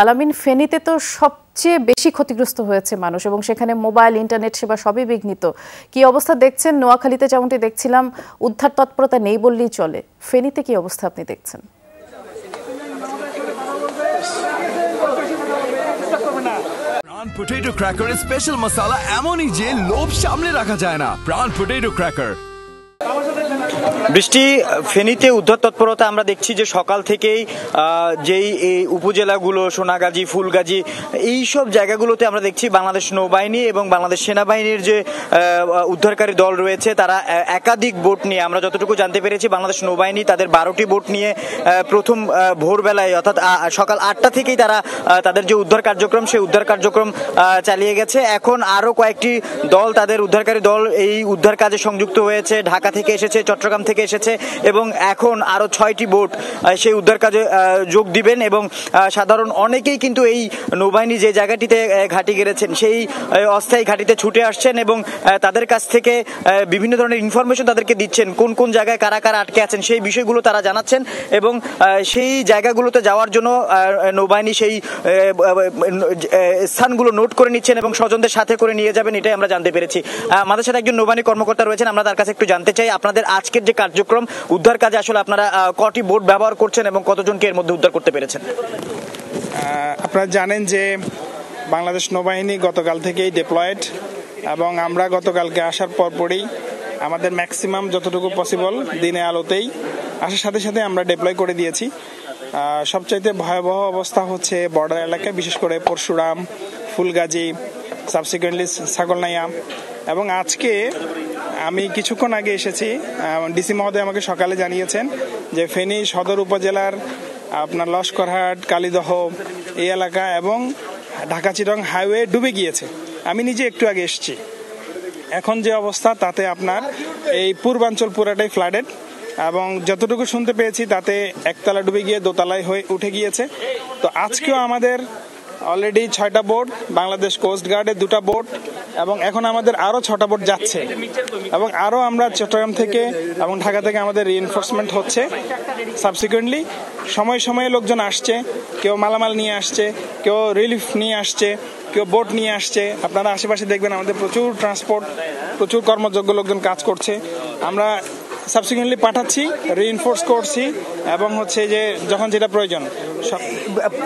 আলামিন, ফেনীতে তো সবচেয়ে বেশি ক্ষতিগ্রস্ত হয়েছে মানুষ এবং সেখানে মোবাইল ইন্টারনেট সেবা সবই বিঘ্নিত। কি অবস্থা দেখছেন? নোয়াখালীতে যেমনটি দেখছিলাম উদ্ধার তৎপরতা নেই বললেই চলে, ফেনীতে কি অবস্থা আপনি দেখছেন? প্রাণ পটেটো ক্র্যাকারের স্পেশাল মশলা এমনই যে লোভ সামলে রাখা যায় না। প্রাণ পটেটো ক্র্যাকার। বৃষ্টি, ফেনীতে উদ্ধার তৎপরতা আমরা দেখছি যে সকাল থেকেই যেই এই উপজেলাগুলো সোনাগাজী, ফুলগাজী এইসব জায়গাগুলোতে আমরা দেখছি বাংলাদেশ নৌবাহিনী এবং বাংলাদেশ সেনাবাহিনীর যে উদ্ধারকারী দল রয়েছে তারা একাধিক বোট নিয়ে, আমরা যতটুকু জানতে পেরেছি বাংলাদেশ নৌবাহিনী তাদের 12টি বোট নিয়ে প্রথম ভোরবেলায় অর্থাৎ সকাল 8টা থেকেই তারা তাদের যে উদ্ধার কার্যক্রম সেই উদ্ধার কার্যক্রম চালিয়ে গেছে। এখন আরও কয়েকটি দল, তাদের উদ্ধারকারী দল এই উদ্ধার কাজে সংযুক্ত হয়েছে। ঢাকা থেকে এসেছে, চট্টগ্রাম থেকে এসেছে এবং এখন আরো 6টি বোট সেই উদ্ধার কাজে যোগ দিবেন এবং সাধারণ অনেকেই কিন্তু এই নৌবাহিনী যে জায়গাটিতে ঘাঁটি গেড়েছেন সেই অস্থায়ী ঘাঁটিতে ছুটে আসছেন এবং তাদের কাছ থেকে বিভিন্ন ধরনের ইনফরমেশন তাদেরকে দিচ্ছেন, কোন কোন জায়গায় কারা কারা আটকে আছেন সেই বিষয়গুলো তারা জানাচ্ছেন এবং সেই জায়গাগুলোতে যাওয়ার জন্য নৌবাহিনী সেই স্থানগুলো নোট করে নিচ্ছেন এবং স্বজনদের সাথে করে নিয়ে যাবেন, এটাই আমরা জানতে পেরেছি। আমাদের সাথে একজন নৌবাহিনী কর্মকর্তা রয়েছেন, আমরা তার কাছে একটু জানতে চাই আপনাদের আজকের যে কার্যক্রম উদ্ধার কাজে আসলে আপনারা কটি বোট ব্যবহার করছেন এবং কতজনকে এর মধ্যে উদ্ধার করতে পেরেছেন? আপনারা জানেন যে বাংলাদেশ নৌবাহিনী গতকাল থেকেই ডিপ্লয়েড এবং আমরা গতকালকে আসার পরপরই আমাদের ম্যাক্সিমাম যতটুকু পসিবল দিনে আলোতেই আসার সাথে সাথে আমরা ডিপ্লয় করে দিয়েছি। সবচাইতে ভয়াবহ অবস্থা হচ্ছে বর্ডার এলাকায়, বিশেষ করে পরশুরাম, ফুলগাজী, সাবসিকুয়েন্টলি ছাগলনাইয়া এবং আজকে আমি কিছুক্ষণ আগে এসেছি। ডিসি মহোদয় আমাকে সকালে জানিয়েছেন যে ফেনী সদর উপজেলার আপনার লস্করহাট, কালীদহ এই এলাকা এবং ঢাকা চিটং হাইওয়ে ডুবে গিয়েছে। আমি নিজে একটু আগে এসেছি। এখন যে অবস্থা তাতে আপনার এই পূর্বাঞ্চল পুরাটাই ফ্লাডেড এবং যতটুকু শুনতে পেয়েছি তাতে একতলা ডুবে গিয়ে দোতলায় হয়ে উঠে গিয়েছে। তো আজকেও আমাদের অলরেডি 6টা বোট, বাংলাদেশ কোস্ট গার্ডের 2টা বোট এবং এখন আমাদের আরো 6টা বোট যাচ্ছে এবং আরো আমরা চট্টগ্রাম থেকে এবং ঢাকা থেকে আমাদের রিইনফোর্সমেন্ট হচ্ছে। সাবসিকুয়েন্টলি সময়ে সময়ে লোকজন আসছে, কেউ মালামাল নিয়ে আসছে, কেউ রিলিফ নিয়ে আসছে, কেউ বোট নিয়ে আসছে। আপনারা আশেপাশে দেখবেন আমাদের প্রচুর ট্রান্সপোর্ট, প্রচুর কর্মযোগ্য লোকজন কাজ করছে। আমরা সাবসিকুয়েন্টলি পাঠাচ্ছি, রিইনফোর্স করছি এবং হচ্ছে যে যখন যেটা প্রয়োজন।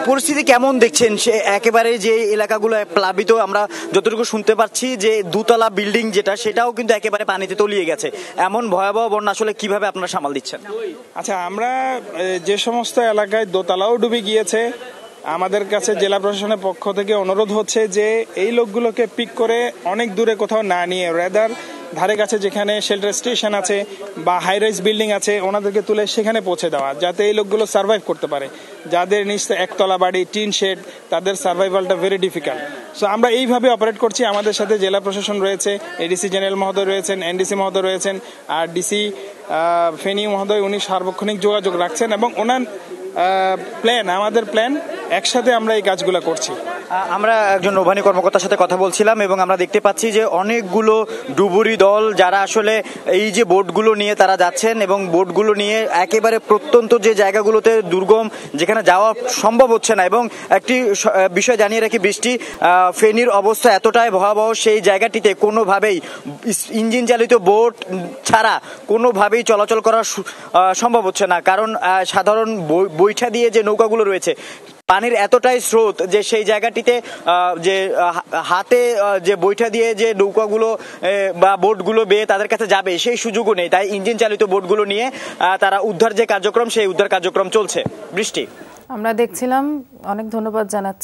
পরিস্থিতি কেমন দেখছেন? সে একেবারে যে এলাকাগুলো প্লাবিত, আমরা যতটুকু শুনতে পাচ্ছি যে 2তলা বিল্ডিং যেটা সেটাও কিন্তু একেবারে পানিতে তলিয়ে গেছে। এমন ভয়াবহ বন্যা আসলে কিভাবে আপনারা সামাল দিচ্ছেন? আচ্ছা, আমরা যে সমস্ত এলাকায় দোতলাও ডুবে গিয়েছে, আমাদের কাছে জেলা প্রশাসনের পক্ষ থেকে অনুরোধ হচ্ছে যে এই লোকগুলোকে পিক করে অনেক দূরে কোথাও না নিয়ে রেদার ধারে কাছে যেখানে শেল্টার স্টেশন আছে বা হাই রাইজ বিল্ডিং আছে ওনাদেরকে তুলে সেখানে পৌঁছে দেওয়া, যাতে এই লোকগুলো সার্ভাইভ করতে পারে। যাদের নিচে একতলা বাড়ি, টিন শেড, তাদের সার্ভাইভালটা ভেরি ডিফিকাল্ট। সো আমরা এইভাবে অপারেট করছি। আমাদের সাথে জেলা প্রশাসন রয়েছে, এডিসি জেনারেল মহোদয় রয়েছেন, এনডিসি মহোদয় রয়েছেন আর ডিসি ফেনী মহোদয়, উনি সার্বক্ষণিক যোগাযোগ রাখছেন এবং ওনার প্ল্যান, আমাদের প্ল্যান, একসাথে আমরা এই কাজগুলো করছি। আমরা একজন নৌবাহিনী কর্মকর্তার সাথে কথা বলছিলাম এবং আমরা দেখতে পাচ্ছি যে অনেকগুলো ডুবুরি দল যারা আসলে এই যে বোটগুলো নিয়ে তারা যাচ্ছেন এবং বোটগুলো নিয়ে একেবারে প্রত্যন্ত যে জায়গাগুলোতে দুর্গম, যেখানে যাওয়া সম্ভব হচ্ছে না। এবং একটি বিষয় জানিয়ে রাখি বৃষ্টি, ফেনীর অবস্থা এতটাই ভয়াবহ, সেই জায়গাটিতে কোনোভাবেই ইঞ্জিন চালিত বোট ছাড়া কোনোভাবেই চলাচল করা সম্ভব হচ্ছে না, কারণ সাধারণ বৈঠা দিয়ে যে নৌকাগুলো রয়েছে পানির এতটাই স্রোত যে সেই জায়গাটিতে যে হাতে যে বৈঠা দিয়ে যে নৌকাগুলো বা বোটগুলো বেয়ে তাদের কাছে যাবে সেই সুযোগও নেই। তাই ইঞ্জিন চালিত বোটগুলো নিয়ে তারা উদ্ধার যে কার্যক্রম সেই উদ্ধার কার্যক্রম চলছে। বৃষ্টি, আমরা দেখছিলাম। অনেক ধন্যবাদ জানাচ্ছি।